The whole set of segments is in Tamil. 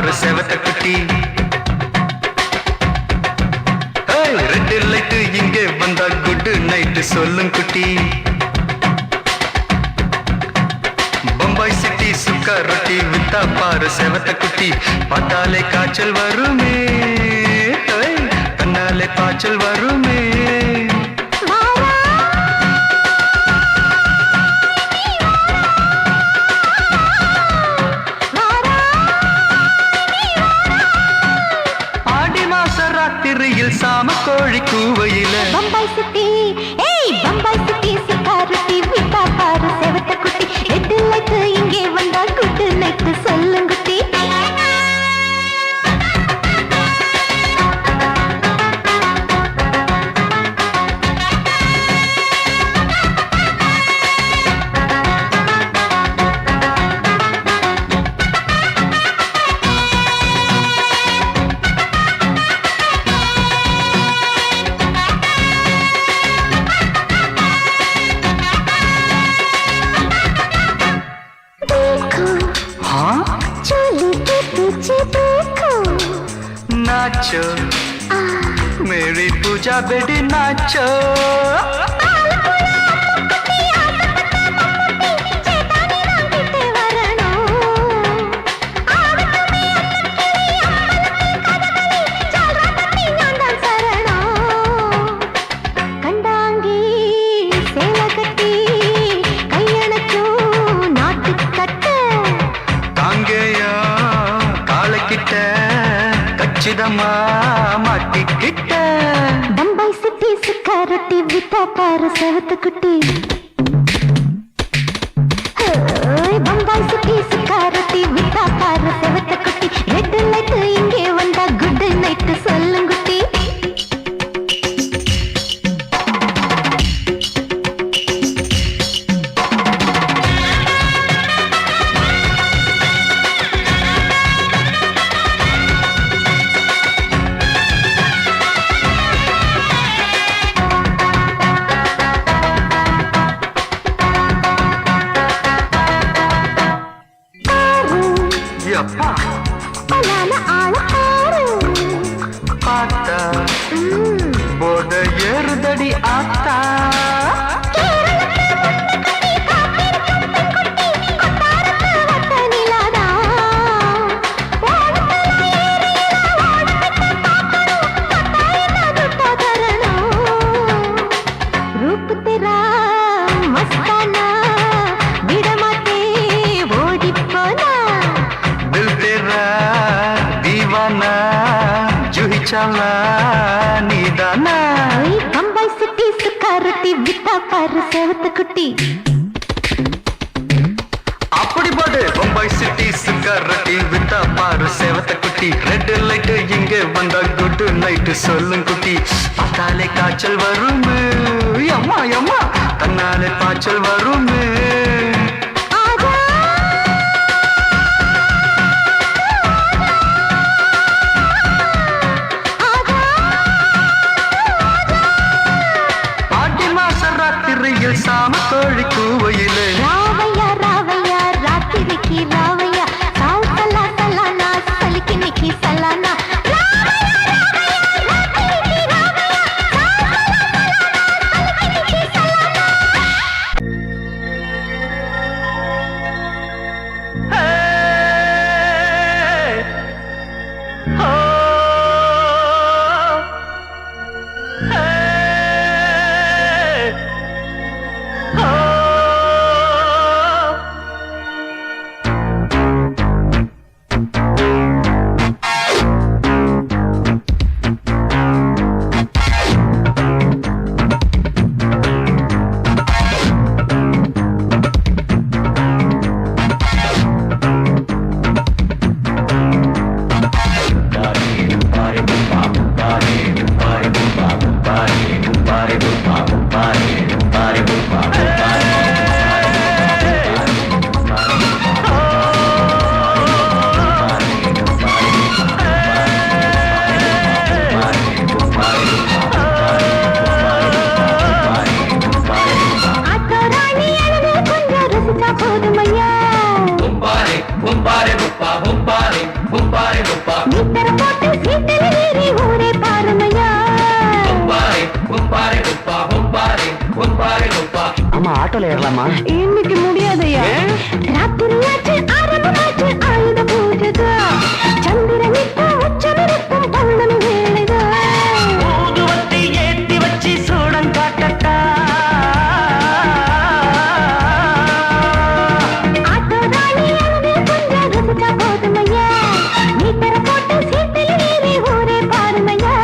பாரு செவத்த குட்டி. ரெட் லைட் இங்கே வந்தா குட் நைட் சொல்லும் குட்டி. பம்பாய் சிட்டி சுக்கா ரொட்டி வித்தா பாரு செவத்த குட்டி. பார்த்தாலே காய்ச்சல் வருமே, கண்ணாலே காய்ச்சல் வருமே. ராத்திரியில் சாம கோழி கூவையில பம்பாய் சிட்டி, ஏய் பம்பாய் சிட்டி சிக்காரத்தி விட்டா பாரு செவத்த குட்டி. ரெட் லைட் இங்கே வந்தா குட் நைட் சொல்லுங்குட்டி. नाचो मेरी पूजा बेटी नाचो. மாட்டிக்கிட்ட பம்பாய் சிட்டி சிக்காரத்தி விட்டா பாரு செவத்த குட்டி. பம்பாய் சிட்டி சிக்காரத்தி விட்டா பாரு செவத்த குட்டி. ரெட் லைட் இங்கே வந்தா குட் நைட் சொல்லுங்குட்டி. பார்த்தா போட ஏறுதடி ஆத்தா. रूप तेरा मस्ताना बिड़माते ओडी पोना. दिल तेरा दीवाना जूही चाला नीदाना. बम्बई सिटी सुखारती विता पार सेवत कुटी. அப்படி போடு பம்பாய் சிட்டி சிக்காரட்டி வித்தா பாரு செவத்த குட்டி. ரெட் லைட் இங்கே வந்தா குட் நைட் சொல்லும் குட்டி. பார்த்தாலே காய்ச்சல் வருமே, அம்மா அம்மா தன்னாலே காய்ச்சல் வருமே. ஆடி மாச ராத்திரியில் சாம கோழி கூவையிலே ராவையா ராவையா ராத்திரிக்கு ராவையா சால் சலா சலானா சலிக்கு நிக்கி சலானா. ஆமா ஆட்டோல ஏறலாமா? இன்னைக்கு முடியாதையா? ராத்திரியாச்சு ஆரம்பமாச்சு ஆயுத பூஜைதா. சந்திரன் இப்ப உச்சமிருக்கும் பௌர்ணமி வேளைதா. ஊதுவத்தி ஏத்தி வச்சு சூடம் காட்டட்டா. ஆட்டோ ராணி அழகு கொஞ்சம் ரசிச்சா போதுமையா. மீட்டர போட்டு சீட்டில் ஏறி ஊரே பாருமையா.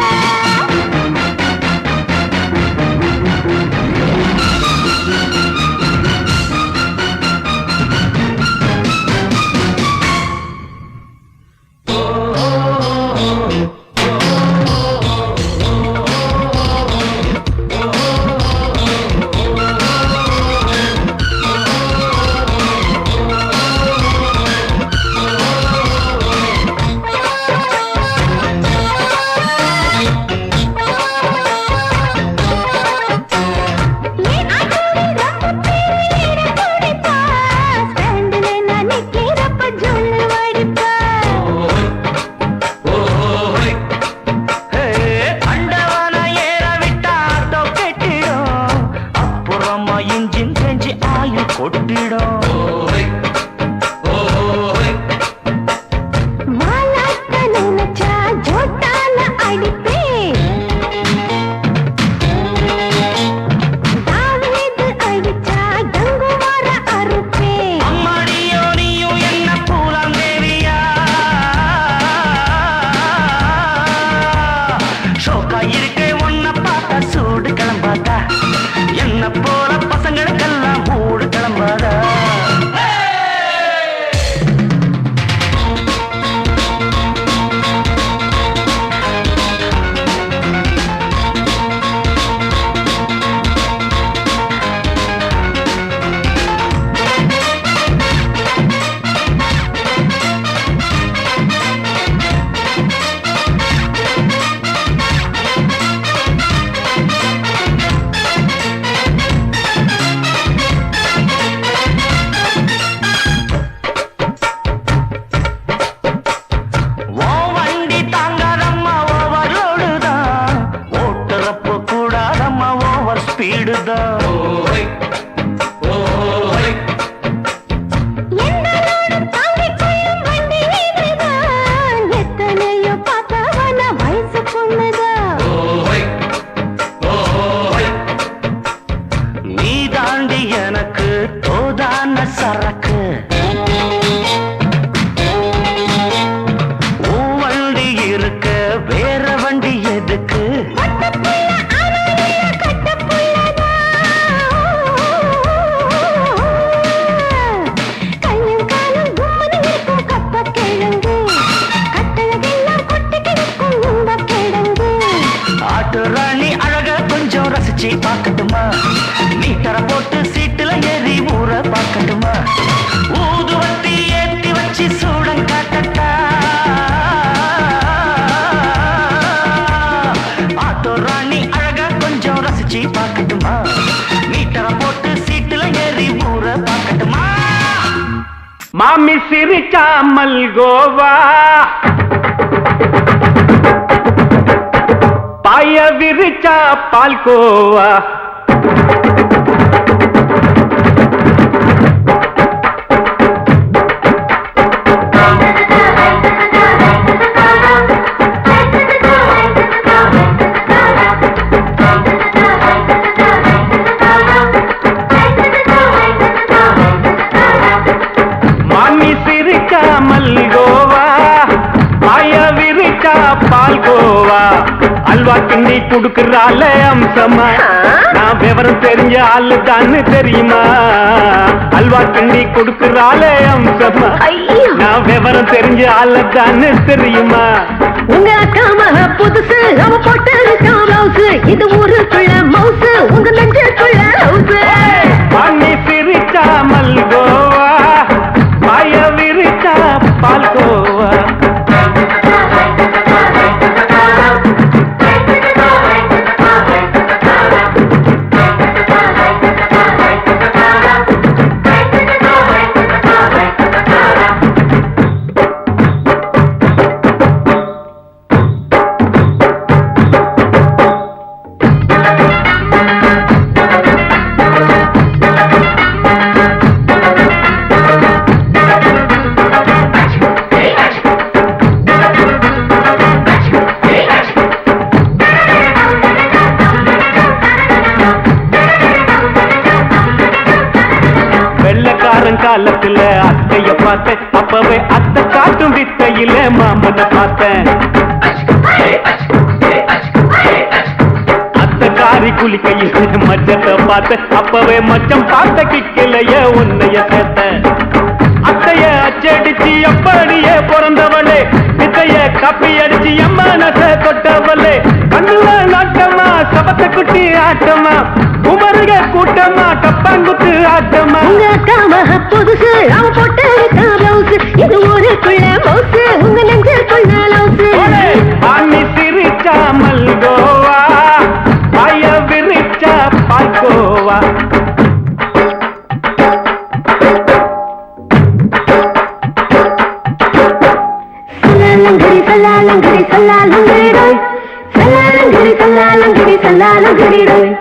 மாமி சிரிச்சா மல்கோவா, பாய விரிச்சா பால்கோவா. அல்வா கிண்ணி குடுக்கறால அம்சமா, நான் விவரம் தெரிஞ்ச ஆளு தான்னு தெரியுமா? அல்வா கிண்ணி குடுக்கறால அம்சமா, நான் விவரம் தெரிஞ்ச ஆளு தான்னு தெரியுமா? உங்க அக்கா மக புதுசு, அவ போட்டு பிளவுஸ், இது ஊருக்குள்ள மவுசு, உங்க நெஞ்சுக்குள்ள ஹவுஸ். பண்ணி சிரிச்சா மல்கோவா, பாய விரிச்சா பால்கோவா. அவனை பார்த்தேன் அத்தக்காரி குளிக்கையில் மச்சத்தை பார்த்த அப்பவே மச்சம் பார்த்த கிக்கலைய உன்னைய சேர்த்த அத்தைய அச்சடிச்சு அப்படியே பிறந்தவளே வித்தைய கப்பி அடிச்சு எம்மனச தொட்டவளே கண்ணுல நாட்டமா சபத்த குட்டி ஆட்டமா குமருக கூட்டமா கப்பாங்குத்து ஆட்டமா உங்க காம புதுசு அவன் போட்டு பிளவுஸ் இது ஊருக்குள்ள மவுசு உங்க நெஞ்சுக்குள்ள லவுசு ஆணி சிரிச்சா மல்கோவா பாய விரிச்சா பால்கோவா சல்லாலங்கடி சல்லாலங்கடி ரோய் சல்லாலங்கடி சல்லாலங்கடி சல்லாலங்கடி ரோய்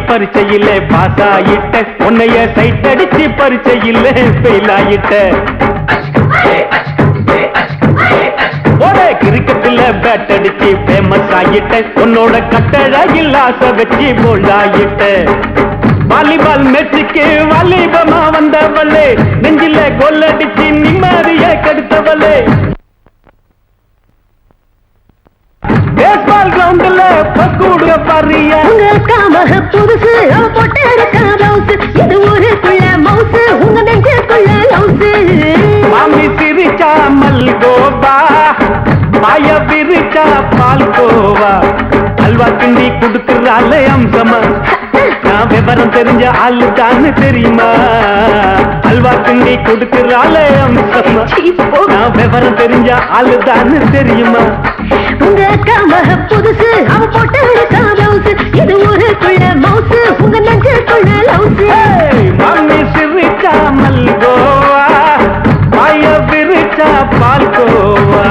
பரிச்சையில பாஸ் ஆயிட்ட உன்னைய சைட் அடிச்சு பரிச்சையில ஃபெயில் ஆயிட்ட ஒரே கிரிக்கெட்ல பேட் அடிச்சு ஃபேமஸ் ஆயிட்ட உன்னோட கட்டழகில் ஆசை வச்சு போல்ட் ஆயிட்ட வாலிபால் மேட்சுக்கு வாலிபமா வந்தவளே நெஞ்சில கோல் அடிச்சு நிம்மதிய கெடுத்தவளே பேஸ்பால் கிரவுண்ட்ல பக்கூடுற பாரியா உங்க காம புதுசு அவன் போட்டு பிளவுஸ் இது ஊருக்குள்ள மவுசு உங்க நெஞ்சுக்குள்ள லவுசு மாமி சிரிச்சா மல்கோவா பாய விரிச்சா பால்கோவா அல்வா கிண்டி குடுக்கறால அம்சமா நான் விவரம் தெரிஞ்ச ஆளு தான்னு தெரியுமா அல்வா கிண்டி குடுக்கறால அம்சமா நான் விவரம் தெரிஞ்ச ஆளு தான்னு தெரியுமா உங்க காம புதுசு அவன் போட்டு பிளவுஸ் இது ஊருக்குள்ள மவுசு உங்க நெஞ்சுக்குள்ள லவுசு மாமி சிரிச்சா மல்கோவா பாய விரிச்சா பால்கோவா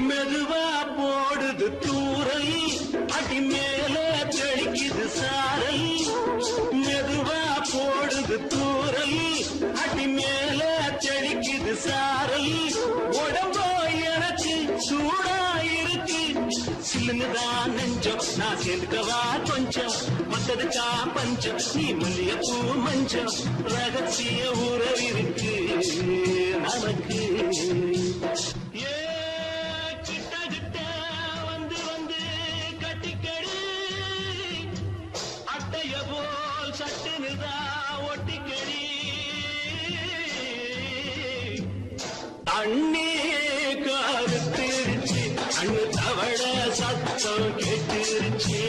மெதுவா போடுது தூரல் அடி மேல தெளிக்குது சாரல் மெதுவா போடுது தூரல் அடி மேல தெளிக்குது சாரல் உடம்போ எனக்கு சூடா இருக்கு சில்லுதான் நெஞ்சம் நான் சேர்க்கவா கொஞ்சம் மத்ததுக்கா பஞ்சம் நீ மல்லிகைப்பூ மஞ்சம் ரகசிய உறவிருக்கு நமக்கு அண்ணே கருத்திருச்சு அண்ணு தவள சத்தம் கேட்டுருச்சு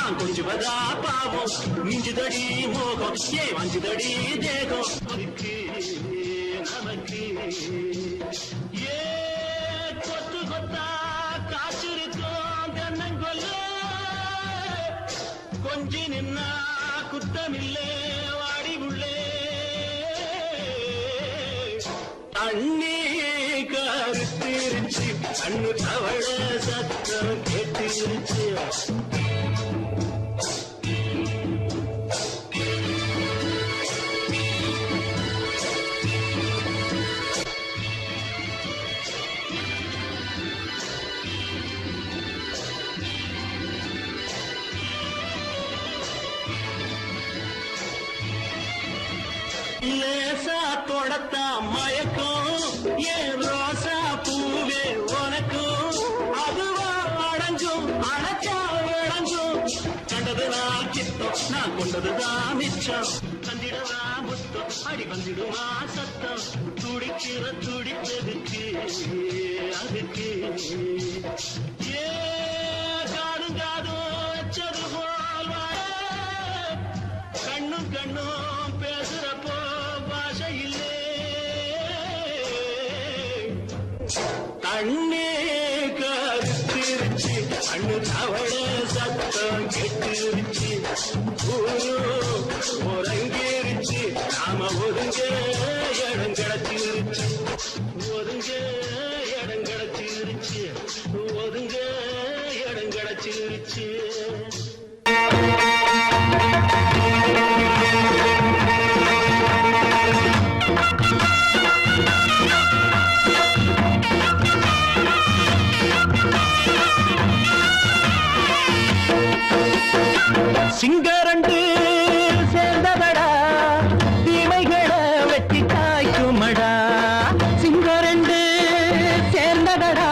நான் கொஞ்சுவதா பாவம் மிஞ்சுதடி மோகம் ஏ வஞ்சுதடி தேகம் நமக்கு ஏ கொத்து கொத்தா காற்றிருக்கோம் தென்னங்கொல்ல கொஞ்சி நின்னா குத்தமில்லே வாடி உள்ளே தண்ணி கருத்திருச்சு கண்ணு தவள சத்தம் கேட்டிருச்சு லேசா தொடத்தா மயக்கம் ஏன் ரோசா பூவே உனக்கும் அதுவா அடங்கும் அடைச்சா விளங்கும் கண்டதுதான் கித்தம் நான் கொண்டதுதான் மிச்சம் தந்திடவா முத்தம் அடி வந்திடுவா சத்தம் துடிக்கிற துடிப்பதுக்கு அதுக்கு ஏ காதும் காதும் வச்சது போல் வாழ கண்ணும் கண்ணும் பேசுறப்போ பாஷை இல்லே தண்ணே கருத்திருச்சு கண்ணு தவள சத்தம் கெட்டிருச்சு ஒருங்கிருச்சு நாம ஒதுங்க இடம் கிடச்சிருச்சு ஒதுங்க இடம் கிடச்சிருச்சு ஒதுங்க இடம் கிடச்சிருச்சு சிங்கரண்டு சேர்ந்ததடா தீமைகளை வெட்டி காய்க்குமடா சிங்கரண்டு சேர்ந்ததடா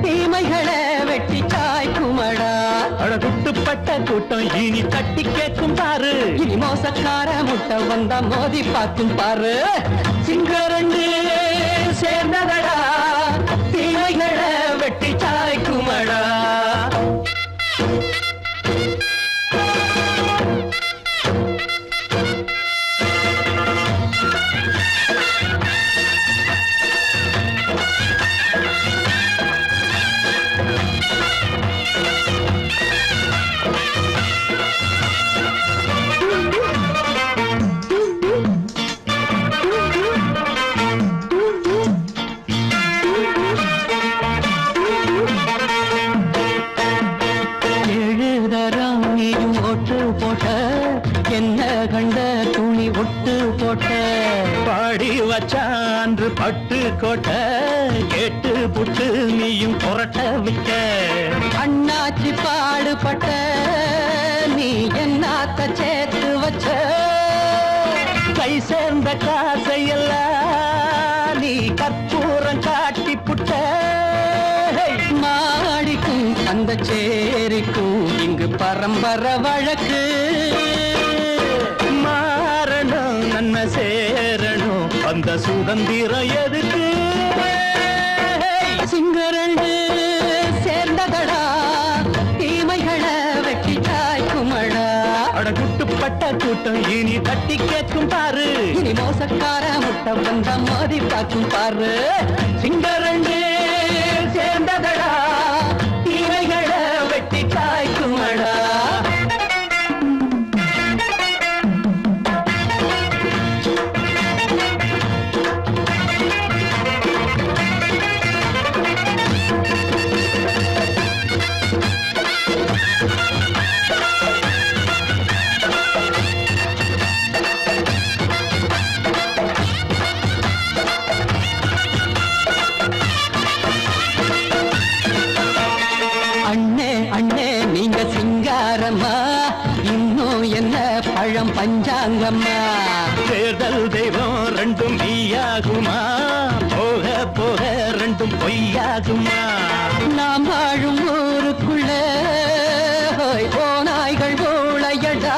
தீமைகளை வெட்டி காய்க்குமடா அழகுட்டுப்பட்ட கூட்டம் இனி தட்டி கேட்கும் பாரு இனி மோசக்கார முட்டை வந்தா மோதி பார்க்கும் பாரு சிங்கரண்டு சேர்ந்ததடா தீமைகளை வெட்டி காய்க்குமடா என்ன கண்ட துணி ஒட்டு போட்ட பாடி வச்சான்று பட்டு கோட்ட கேட்டு புட்டு நீயும் புரட்ட விட்ட அண்ணாச்சி பாடுபட்ட நீ என்னாத்த சேர்த்து வச்ச கை சேர்ந்த காசையெல்லாம் நீ கற்பூரம் காட்டி புட்ட மாடிக்கும் அந்த சேரிக்கும் இங்கு பரம்பரை வழக்கு மாறணும் நன்மை சேரணும் அந்த சுதந்திரம் எதுக்கு சிங்கரண்டு சேர்ந்ததடா தீமைகளை வெட்டி காய்க்குமடா அடகுட்டுப்பட்ட கூட்டம் இனி தட்டி கேட்கும் பாரு இனி மோசக்கார முட்டை வந்தா மோதி பார்க்கும் பாரு சிங்கரண்டு சேர்ந்ததடா தீமைகளை வெட்டி காய்க்குமடா இன்னும் என்ன பழம் பஞ்சாங்கம்மா தேர்தல் தெய்வம் ரெண்டும் மெய்யாகுமா போக போக ரெண்டும் பொய்யாகுமா நாம் வாழும் ஊருக்குள்ள போனாய்கள் ஊழையடா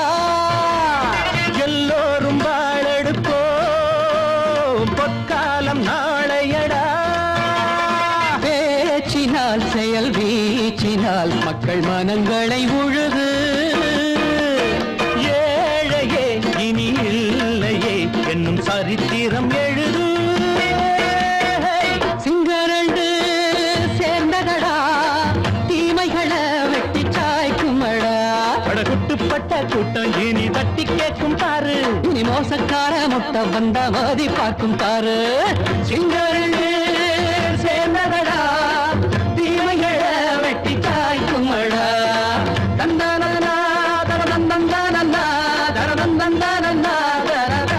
எல்லோரும் வாழெடுப்போ பொற்காலம் நாளையடா பேச்சினால் செயல் வீச்சினால் மக்கள் மனங்களை உழுது தட்டி கேட்கும் பாரு இனி மோசக்கார முட்டை வந்தா மோதி பார்க்கும் பாரு சிங்கரண்டு சேர்ந்ததடா தீமைகளை வெட்டி காய்க்குமடா தந்தானா தரதந்தந்தானா தரதந்தந்தானா தரதா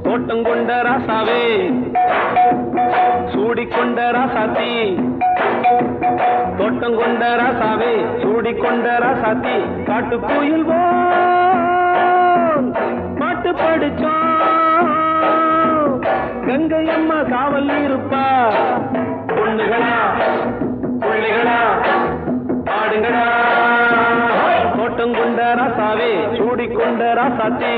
தோட்டம் கொண்ட ராசாவே சூடிக்கொண்ட ராசாத்தி தோட்டம் கொண்ட ராசாவே சூடிக்கொண்ட ராசாத்தி காட்டு கோயில் பாட்டு படிச்சோம் கங்கை அம்மா காவல் இருப்பா பொண்ணுகளா பிள்ளைகளா ஆடுங்களா தோட்டம் கொண்ட ராசாவே சூடிக்கொண்ட ராசாத்தி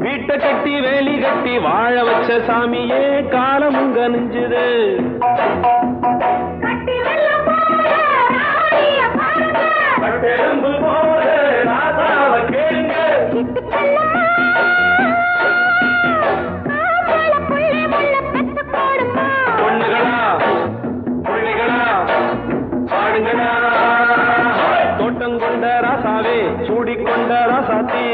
வீட்டை கட்டி வேலி கட்டி வாழ வச்ச சாமியே காலமும் கனிஞ்சுது பட்டெலும்பு போல ராசாவை கேளுங்க பொண்ணுகளா பிள்ளைகளா ஆடுங்களா தோட்டம் கொண்ட ராசாவே சூடிக்கொண்ட ராசாத்தி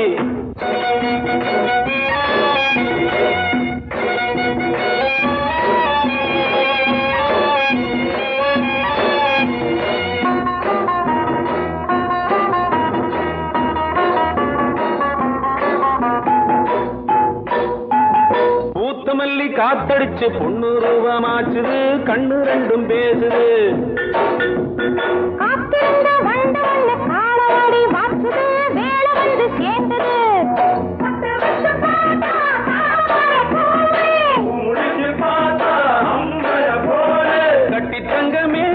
பூத்தமல்லி காத்தடிச்சு பொண்ணு ரூபமாச்சுது கண்ணு ரெண்டும் பேசுது கட்டி தங்கமே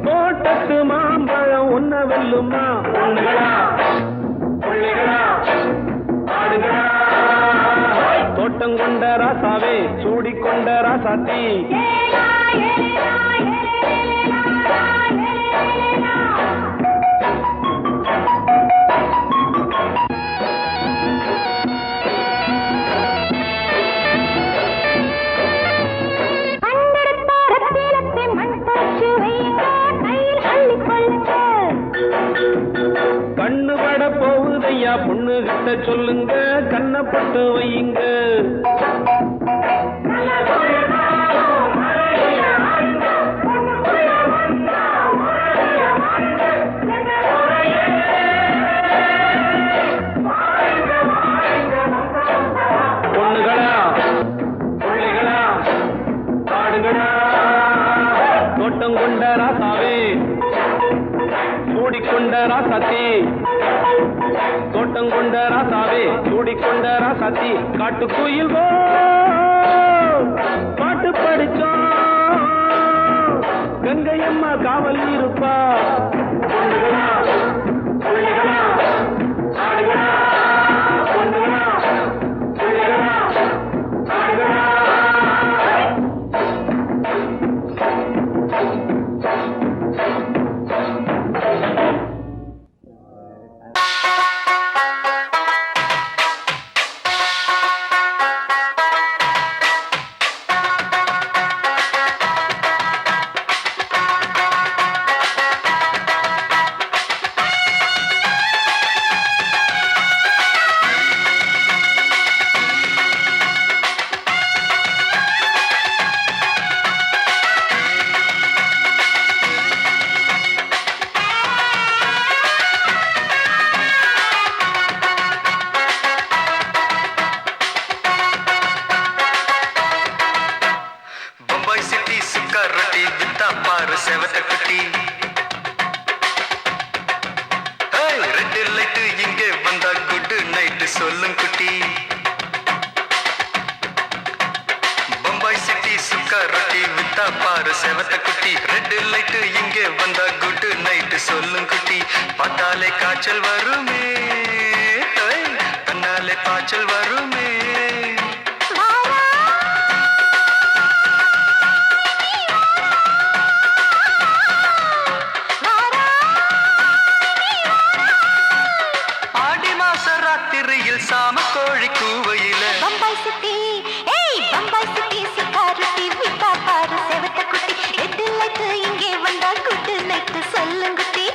தோட்டத்து மாம்பழம் உன்ன வெல்லுமா பொண்ணுகளா பிள்ளைகளா ஆடுகளா தோட்டம் கொண்ட ராசாவே சூடிக்கொண்ட ராசாத்தி கண்ணு பட போகுதையா பொண்ணு கிட்ட சொல்லுங்க கண்ணப்பட்டு வையுங்க பொண்ணுகளா பிள்ளைகளா ஆடுகளா தோட்டம் கொண்ட ராசாவே சூடிக்கொண்ட ராசாத்தி தோட்டம் கொண்ட ராசாவே சூடிக்கொண்ட ராசாத்தி காட்டு கோயில் பாட்டு படிச்சோம் கங்கை அம்மா காவல் இருப்பா பொண்ணுகளா பிள்ளைகளா ஆடுகளா பொண்ணுகளா பிள்ளைகளா ஆடுகளா சிட்டி சுக்கா ரொட்டி வித்தா பாரு செவத்த குட்டி ரெட் லைட் இங்கே வந்தா குட் நைட் சொல்லும் குட்டி பம்பாய் சிட்டி சுக்கா ரொட்டி வித்தா பாரு செவத்த குட்டி ரெட் லைட் இங்கே வந்தா குட் நைட் சொல்லும் குட்டி பார்த்தாலே காய்ச்சல் வருமே கண்ணாலே பாய்ச்சல் வருமே சாம கோழி கூவையில பம்பாய் சிட்டி பம்பாய் சிட்டி சுக்கா ரொட்டி வித்தா பாரு செவத்த குட்டி ரெட் லைட் இங்கே வந்தா குட் நைட் சொல்லும் குட்டி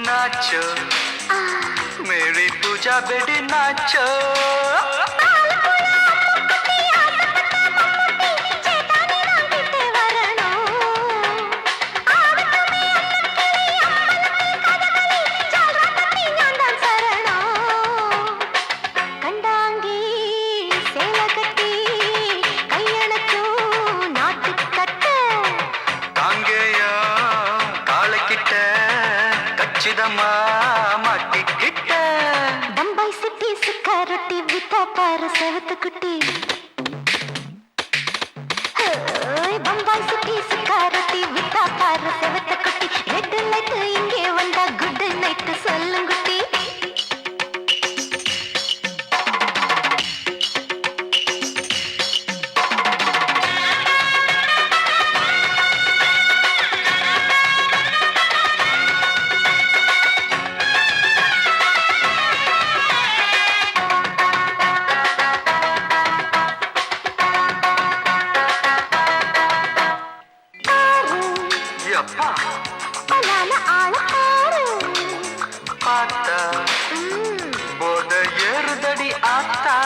नाचो मेरी पूजा बेटी नाचो பம்பாய் சிட்டி சுக்கா ரொட்டி வித்தா பாரு செவத்த குட்டி பம்பாய் சிட்டி சுக்கா ரொட்டி வித்தா பாரு செவத்த குட்டி ரெட் லைட் இங்கே வந்தா குட் நைட் சொல்லும் குட்டி பார்த்தா போத ஏறுதடி ஆத்தா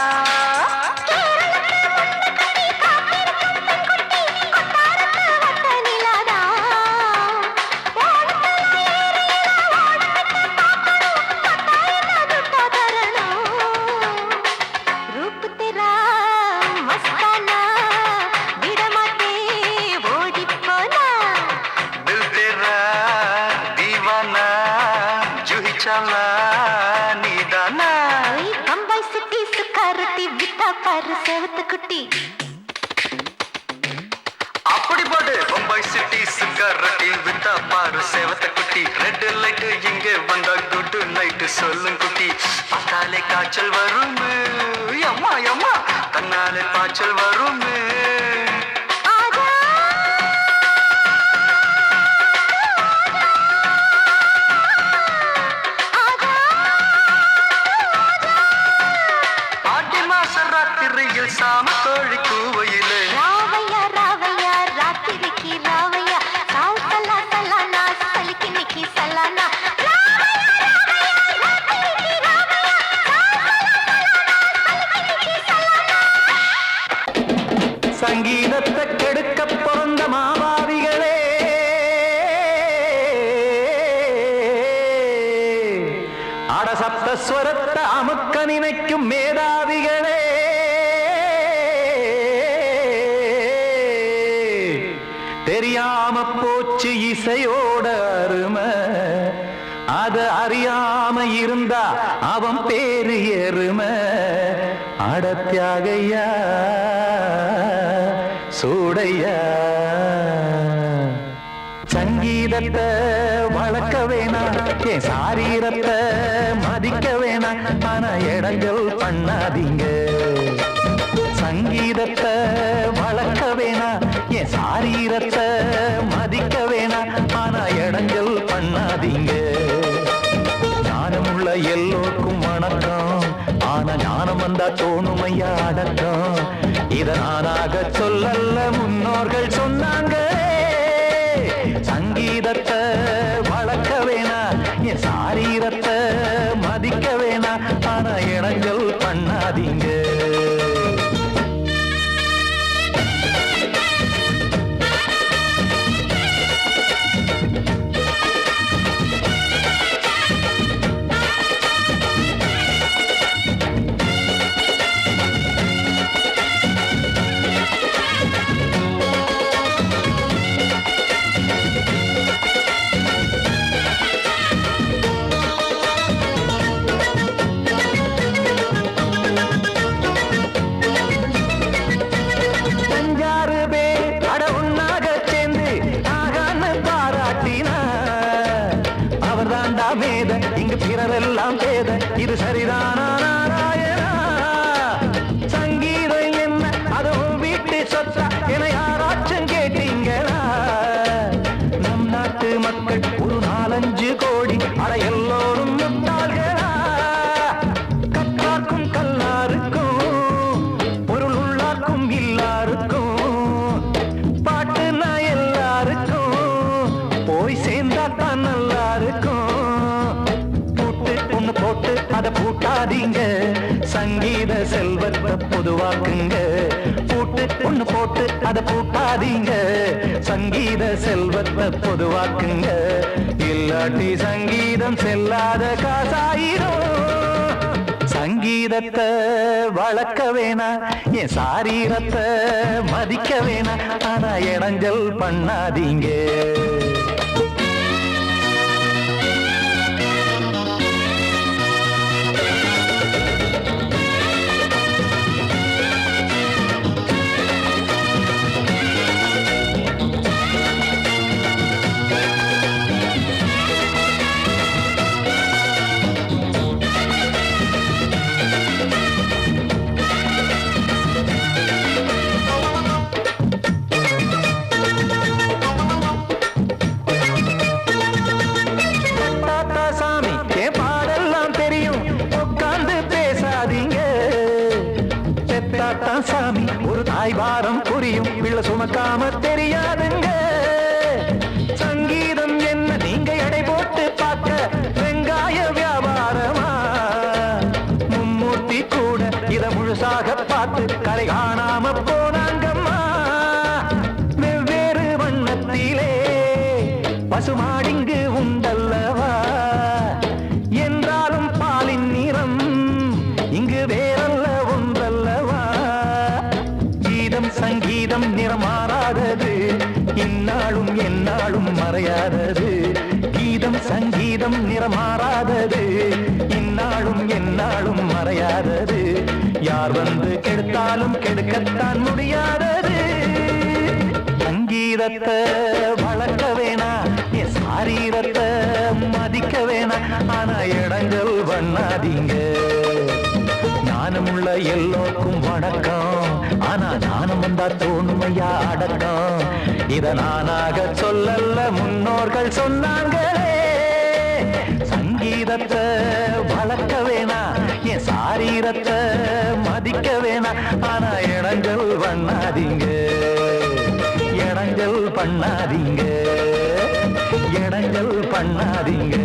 பம்பாய் சிட்டி சுக்கா ரொட்டி வித்தா பாரு செவத்த குட்டி அப்படி போடு பம்பாய் சிட்டி சுக்கா ரொட்டி வித்தா பாரு செவத்த குட்டி ரெட் லைட் இங்கே வந்தா குட் நைட் சொல்லும் குட்டி பார்த்தாலே காய்ச்சல் வருமே அம்மா அம்மா கண்ணாலே பாய்ச்சல் வருமே சாம கோழி கூவையில ராவையா ராவையா ராத்திரிக்கு ராவையா சால் சலா சலானா சலிக்கு நிக்கி சலானா சங்கீதத்தை கெடுக்க பிறந்த மாவாவிகளே அடசப்தஸ்வரத்தை அமுக்க நினைக்கும் மேதாவிகளே தெரியாம போச்சு இசையோட அருமை அது அறியாம இருந்தா அவன் பேரு எருமை அடத்தியாகையா சூடையா சங்கீதத்தை வளர்க்க வேணாம் என் சாரீரத்தை மதிக்க வேணாம் ஆனா இடங்கள் பண்ணாதீங்க சங்கீதத்தை வளர்க்க வேணாம் என் சாரீரத்தை மதிக்க வேணாம் ஆனா இடங்கள் பண்ணாதீங்க ஞானமுள்ள எல்லோருக்கும் வணக்கம் ஆனா ஞானம் வந்தா தோணுமையா அடக்கம் இத நானாக சொல்லல்ல முன்னோர்கள் சொன்னாங்களே. சங்கீதத்தை வளர்க்க வேணா, என் சாரீரத்தை மதிக்க வேணா, ஆனா இடைஞ்சல் பண்ணாதீங்க. இங்கு பிறரெல்லாம் பேத, இது சரிதானா நாராயணா? சங்கீதம் என்ன அதுவும் வீட்டு சொத்தா என யாராச்சும் கேட்டீங்களா? நம் நாட்டு மக்கள் ஒரு 4-5 கோடி, அட எல்லோரும் முட்டாள்களா? கற்றார்க்கும் கல்லாருக்கும் பொருள் உள்ளார்க்கும் இல்லாருக்கும் பாட்டுனா எல்லாருக்கும் போய் சேர்ந்தா தான் நல்லா இருக்கும். போட்டு அதை பூட்டாதீங்க, சங்கீத செல்வத்தை பொதுவாக்குங்க. பூட்டு ஒண்ணு போட்டு அதை பூட்டாதீங்க, சங்கீத செல்வத்தை பொதுவாக்குங்க. இல்லாட்டி சங்கீதம் செல்லாத காசாயிரும். சங்கீதத்தை வளர்க்க வேணா, என் சாரீரத்தை மதிக்க வேணா, ஆனா இடைஞ்சல் பண்ணாதீங்க. சாமி ஒரு தாய் வாரம் புரியும், பிள்ளை சுமக்காம தெரியாதுங்க. சங்கீதம் என்ன நீங்க எடை போட்டு பார்க்க வெங்காய வியாபாரமா? மும்மூர்த்தி கூட இத முழுசாக பார்த்து கரை காணாம போனாங்கம்மா. வெவ்வேறு வண்ணத்திலே பசுமாடிங்கு உண்டல்லவா? என்றாலும் பாலின் நிறம் இங்கு வேறல்ல ஒன்றல்லவா? சங்கீதம் நிறமாறாதது, இந்நாளும் எந்நாளும் மறையாதது. கீதம் சங்கீதம் நிறமாறாதது, இந்நாளும் எந்நாளும் மறையாதது. யார் வந்து கெடுத்தாலும் கெடுக்கத்தான் முடியாதது. சங்கீதத்தை வளர்க்க வேணா, என் சாரீரத்தை மதிக்க வேணா, ஆனா இடைஞ்சல் பண்ணாதீங்க. ஞானமுள்ள எல்லோருக்கும் வணக்கம், ஆனா ஞானம் வந்தா தோணுமையா அடக்கம். இத நானாக சொல்லல்ல முன்னோர்கள் சொன்னாங்களே. சங்கீதத்தை வளர்க்க வேணா, என் சாரீரத்தை மதிக்க வேணா, ஆனா இடைஞ்சல் பண்ணாதீங்க. இடைஞ்சல் பண்ணாதீங்க, இடைஞ்சல் பண்ணாதீங்க.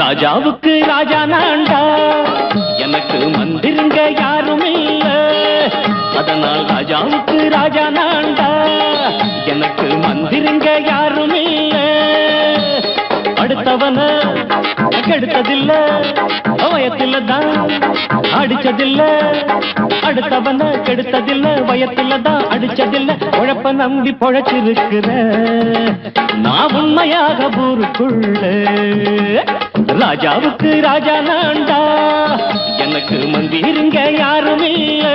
ராஜாவுக்கு ராஜா நான்டா, எனக்கு மந்திருங்க யாரும் இல்ல. அதனால் ராஜாவுக்கு ராஜா நான்டா, எனக்கு மந்திருங்க யாரும் இல்ல. அடுத்தவன கெடுத்ததில்ல, வயத்தில தான் அடிச்சதில்ல. அடுத்தவன கெடுத்ததில்ல, வயத்தில தான் அடிச்சதில்ல. உழப்ப நம்பி பொழைச்சிருக்கிற நான் உண்மையாக ஊருக்குள்ள. ராஜாவுக்கு ராஜா நான்டா, எனக்கு மந்திருங்க யாரும் இல்ல.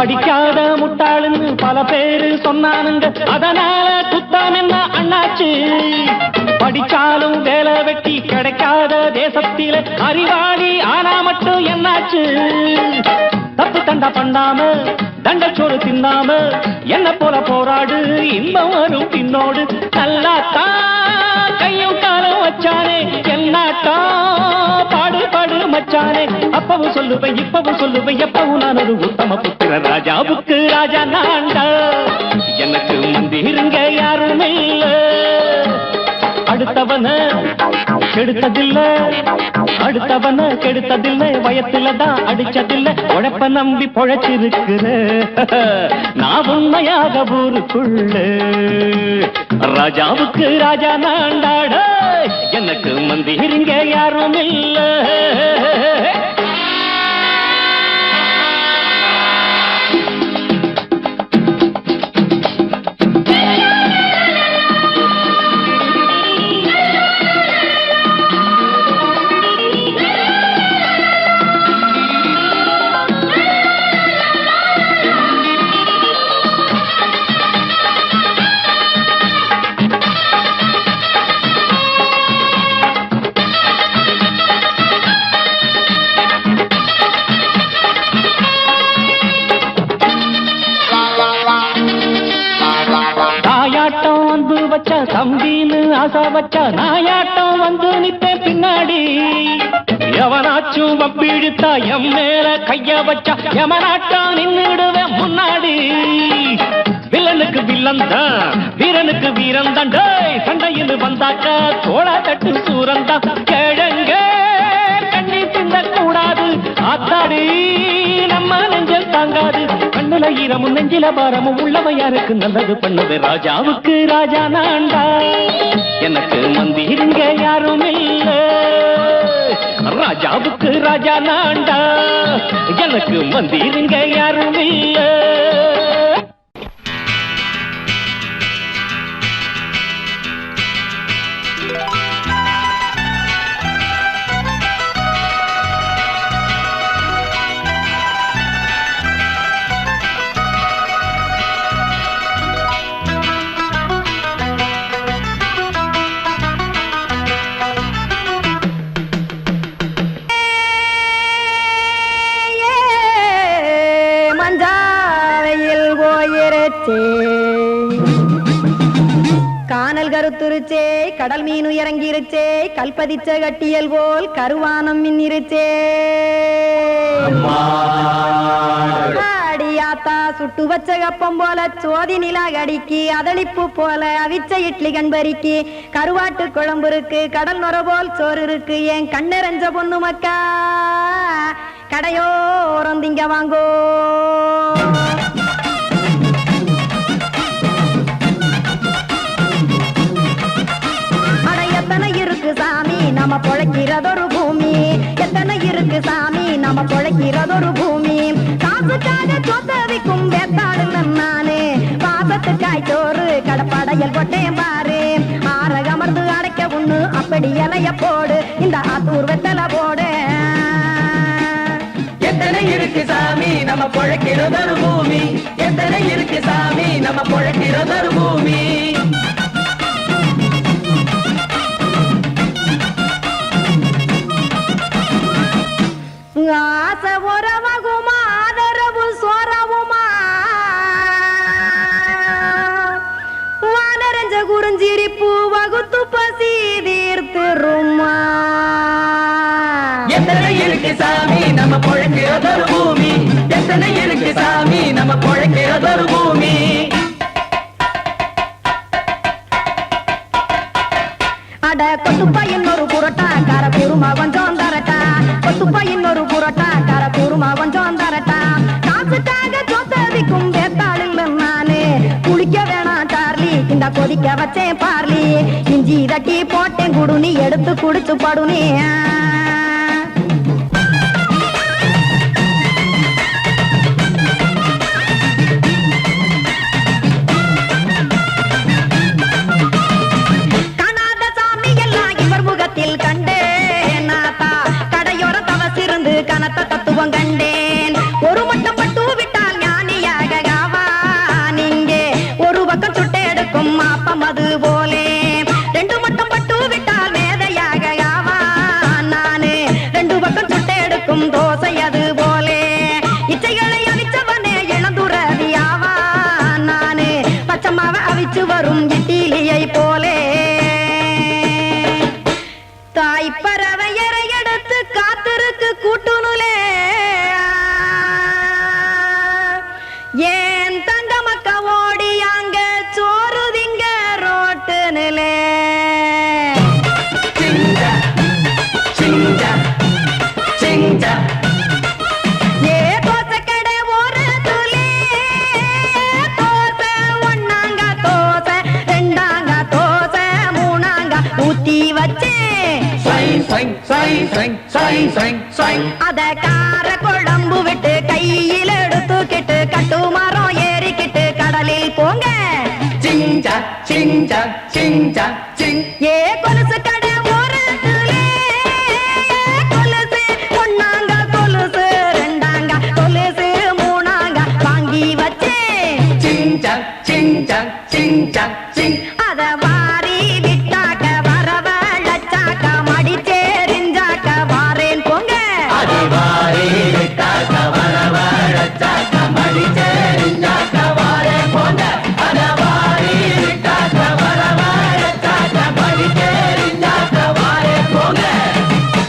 படிக்காத முட்டாளுன்னு பல பேரு சொன்னானுங்க, அதனால குத்தம் என்ன அண்ணாச்சு? படிச்சாலும் வேலை வெட்டி கிடைக்காத தேசத்தில அறிவாளி ஆனா மட்டும் என்னாச்சு? தப்பு தண்டா பண்ணாம தண்டச்சோறு தின்னாம என்ன போல போராடு, இன்பம் வரும் பின்னோடு. நல்லாத்தான் கையும் காலம் வச்சானே, என்னாட்டா பாடு பாடு மச்சானே. அப்பவும் சொல்லுவேன் இப்பவும் சொல்லுவேன், எப்பவும் நான் ஒரு உத்தம புத்திர. ராஜாவுக்கு ராஜா நான்டா, எனக்கு மந்திருங்க யாரும் இல்ல. அடுத்தவன கெடுத்ததில்ல, அடுத்தவன கெடுத்ததில்ல, வயத்துலதான் அடிச்சதில்ல. உழைப்ப நம்பி பொழைச்சிருக்கிற நான் உண்மையாக ஊருக்குள்ள. ராஜாவுக்கு ராஜா நான்டாட, எனக்கு மந்திரிங்க யாரும் இல்ல. தம்பின்னு ஆசா வச்சா நாயாட்டம் வந்து நித்தேன் பின்னாடி. எவனாச்சும் வப்பிழுத்தா எம் மேல கைய வச்சா எமனாட்டம் நின்னுடுவேன் முன்னாடி. வில்லனுக்கு வில்லன் தான், வீரனுக்கு வீரன் தான். சண்டையில் வந்தாக்கா தோளா தட்டு சூரன் தான். கிழங்க கண்ணி தின்ன கூடாது, ஆத்தாடி நம்ம நெஞ்சல் தாங்காது. கண்ணுல ஈரமும் நெஞ்சில பாரமும் உள்ளவன் யாருக்கு நல்லது பண்ணது. ராஜாவுக்கு ராஜா நான்டா, எனக்கு மந்திருங்க யாரும் இல்ல. ராஜாவுக்கு ராஜா நான்டா, எனக்கு மந்திருங்க யாரும் இல்ல. கானல் கருத்துருச்சே, கடல் மீன் இறங்கிருச்சே, கல்பதிச்ச கட்டியல் போல் கருவானம் மின்னிருச்சே. ஆடியாத்தா சுட்டு வச்ச கப்பம் போல சோதி நிலா கடிக்கு, அதளிப்பு போல அவிச்ச இட்லி கண்பறிக்கு, கருவாட்டு குழம்பு இருக்கு, கடல் நுர போல் சோறு இருக்கு. என் கண்ணெரஞ்ச பொண்ணு மக்கா கடையோரம் திங்க வாங்கோ. எத்தனை இருக்கு சாமி நம்ம பொழைக்கிறதொரு பூமி, எத்தனை இருக்கு சாமி நம்ம பொழைக்கிறதொரு பூமி. காசுக்காக சொத்தவிக்கும் வேத்தாடு நானு, பாசத்துக்காய் சோறு கடப்படையல் போட்டேன் பாரு. ஆரகமர்ந்து அடைக்க ஒண்ணு அப்படி இலைய போடு, இந்த ஆத்தூர் வெத்தலை போடு. எத்தனை இருக்கு சாமி நம்ம பொழைக்கிறதொரு பூமி, எத்தனை இருக்கு சாமி நம்ம பொழைக்கிறதொரு பூமி. ஆசை உறவகுமா ஆதரவு சோறவுமா, வானரஞ்ச குறிஞ்சிரிப்பு வகுத்து பசி தீர்த்துருமா. எத்தனை இருக்கு சாமி நம்ம பொழைக்கிறதொரு பூமி, எத்தனை இருக்கு சாமி நம்ம பொழைக்கிறதொரு பூமி. அட கொத்துப்பா இன்னொரு புரோட்டா கார குருமா கொஞ்சம் தரட்டா, கொத்துப்பா இன்னொரு புரோட்டா கார குருமா கொஞ்சம் தரட்டா. காசுக்காக சொத்ததிக்கும் வேத்தாளில் நானு, குளிக்க வேணாம் சார்லி இந்த கொதிக்க வச்சேன் பார்லி. இஞ்சி தட்டி போட்டேன் குடுனி, எடுத்து குடிச்சு படுனி. கண்டேன் நாத்தா கடையோர தவசிருந்து கனத்த தத்துவம் கண்டேன். ஒரு மட்டம் பட்டு விட்டால் ஞானி எடுக்கும் மாப்பம் அது போலே ரெண்டு மட்டும் பட்டு விட்டால் மேதையாக ஆவான் நானே ரெண்டு பக்கம் சுட்டு எடுக்கும் தோசை அது போலே இச்சைகளை அவிச்சவனே இளந்துறவி ஆவான் நானே பச்சமாவ அவிச்சு வரும் இட்டிலியை போலே தாய் பறவையரை எடுத்து காத்திருக்கு கூட்டுனுலே ஏன் தங்க மக்க ஓடி அங்க சோறுதிங்க ரோட்டு நிலே ஏ தோசை கடை ஒரு துளி தோசை ஒன்னாங்க தோசை ரெண்டாங்க தோசை மூணாங்க ஊத்தி வச்சே அத கார குழம்பு விட்டு கையில் எடுத்துக்கிட்டு கட்டு மரம் ஏறிக்கிட்டு கடலில் போங்க ஏ கொலுசு கடை ஒரு துளி கொலுசு ஒன்னாங்க கொலுசு ரெண்டாங்க கொலுசு மூணாங்க வாங்கி வச்சே